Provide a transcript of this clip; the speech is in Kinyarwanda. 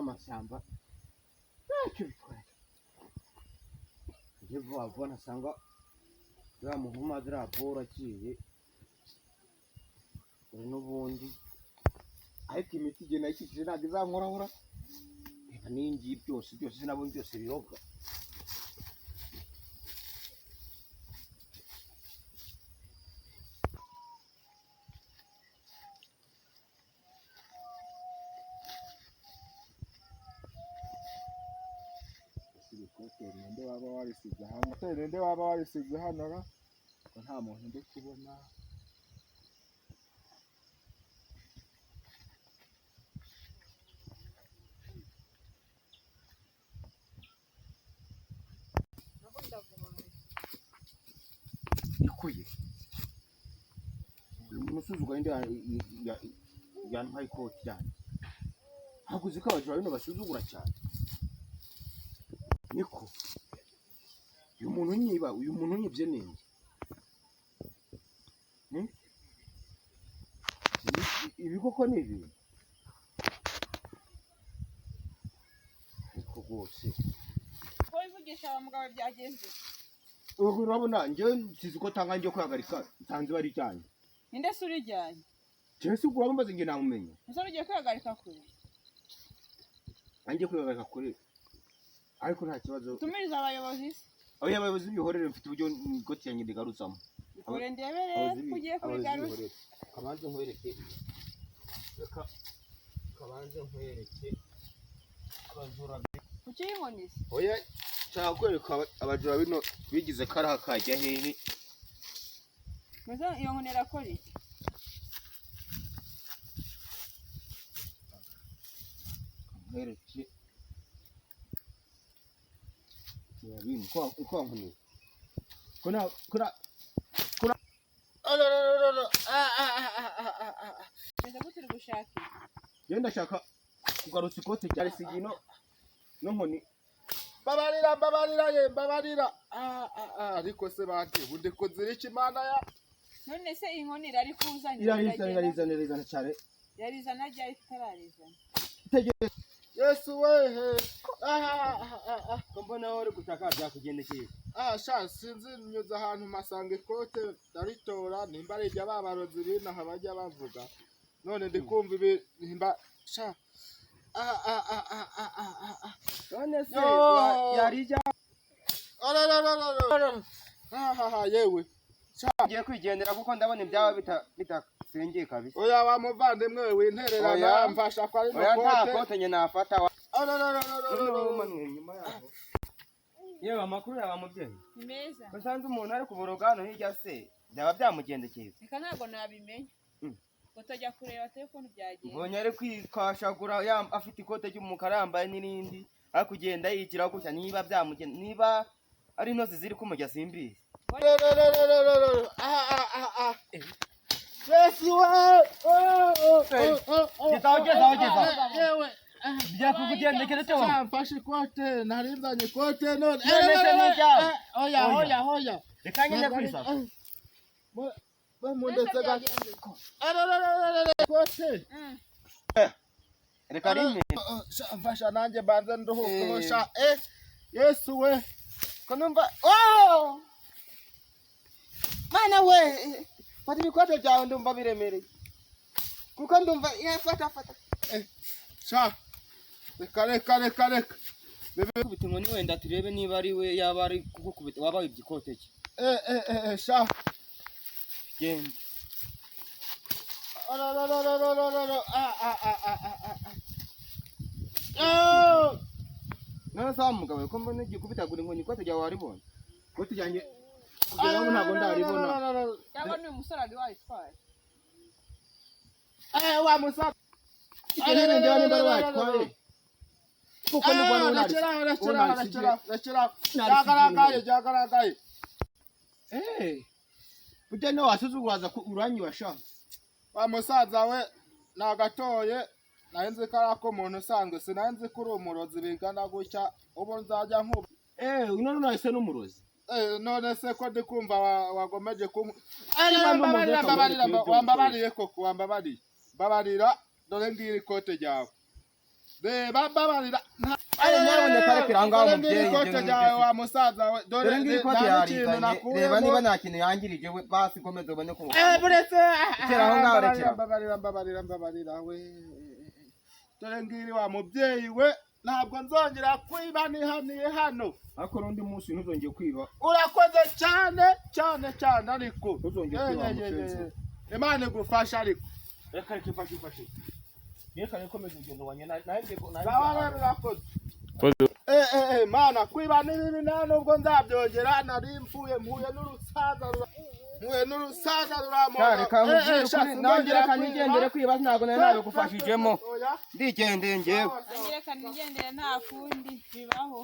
amashyamba ntacyo bitwaye njye vuba vuba nasanga ya muhuma zirapora aciye n'ubundi ariko imiti igenda yikikije ntabwo izankorahora reba n'ingi byose sinabonye byose biroga ninde waba warisize hano ra ko nta muntu ndi kubona ikuye uyu musozi ugenda yantwaye ikoti cyane hakuze ko abajura bino basuzugura cyane niko uyu muntu unyibye nenge ibi koko ni ibi ariko rwose ko bivugisha aba mugabo byagenze ubu urabona njyewe nsize ko tanga njye kwihagarika nsanze bari cyane ninde se urijyanye cyese ubwo wamaze nge namumenya ese ugiye kwihagarika kure nanjye kwihagarika kure ariko nta kibazo tumiriza abayobozi aho abayobozi bihorere mfite uburyo ikoti yanjye ndigarutsamo kure ndebere kugiye kurigaruza kabanze nkwereke reka kabanze nkwereke abajura kuki inkonize oya nshaka kwereka abajura bino bigize karaha kajya hehe mbese iyo nkoni irakora iki nkwereke yabini uko nkoni kuna neza gute uri gushaka iyo ndashaka kugarutsa ikote rya sigino no nkoni mbabarira ariko se bati bude ko ziriki imana ya none se inkoni irari kuzanye irarizana cyane yarizana ryari tutarizana Yesu wehe ko mbona uri gutaka byakugendekeye sha sinzi nyuza ahantu masanga ikote ndaritora nimba ari ibya babarozi binaha bajya bavuga none ndikumva ibi nimba sha none se yarija yewe ngiye kwigendera kuko ndabona ibyaba bitasengeye kabisa oya wa muvandimwe wintererana mfasha kwa rino kote oya nta kote nye nafata nyuma yaho yewe amakuru yaba mubyeyi ni meza basanze umuntu ari kuboroga hano hirya se byaba byamugendekeye reka ntabwo nabimenya utajya kureba telefone byagiye mbonye ari kwikashagura afite ikote ry'umukara yambaye n'irindi ari kugenda yigira gutya niba byamugenda niba ari intozi ziri kumujya simbizi Yesu geza yewe byakugendekera cyo mfashe ikote narinzanye ikote none hoya reka nyine kwisasa bamundetse ikote reka rimwe mfasha nanjye banze nduhuko sha Yesu we ko numva mana we fata ibikote byawe ndumva biremereye kuko ndumva fata sha reka bebe kubita inkoni wenda turebe niba ari we yaba ari kugukubita waba wibye ikote cye sha genda none sawa mugabo ko mbona ugiye kubitagura inkoni ikote ryawe waribonye ikote ryanjye kugera ubu ntabwo ndaribona cyangwa ni umusore ari wayitwaye wa musore ikeneye njyewe niba ari watwaye kuko ni bwana Jagaragaye burya niwe wasuzuguraza uranyibasha wa musaza we nagatoye nahenze karako umuntu usanzwe sinanze kuri umurozi bingana gutya ubu nzajya nkuba none nahise n'umurozi none se ko ndi kumva wagomeje kumwe wambabariye koko wambabariye babarira dore ngiri ikote ryawe reba mbabarira nyaboneka reka irangaho umubyeyi ikote ryawe wa musaza we dore ngiyi ikote yarizanye reba niba nta kintu yangirije we basi komeza ubone ko buretse rekera aho ngaho rekera mbabarira we dore ngiri wa mubyeyi we ntabwo nzongera kwiba nihaniye hano ariko n'undi munsi ntuzongeye kwiba urakoze cyane ariko ntuzongeye kwiba musenzi Imana igufasha ariko reka ifashe reka nikomeze urugendo wanye nanjye urakoze mana kwiba n'ibibi nta nubwo nzabyongera nari mpuye n'urusaza ruramoga reka nongera kanigendere kwiba ntabwo nari nabigufashijemo ndigendeye njyewe nongera kanigendere nta kundi bibaho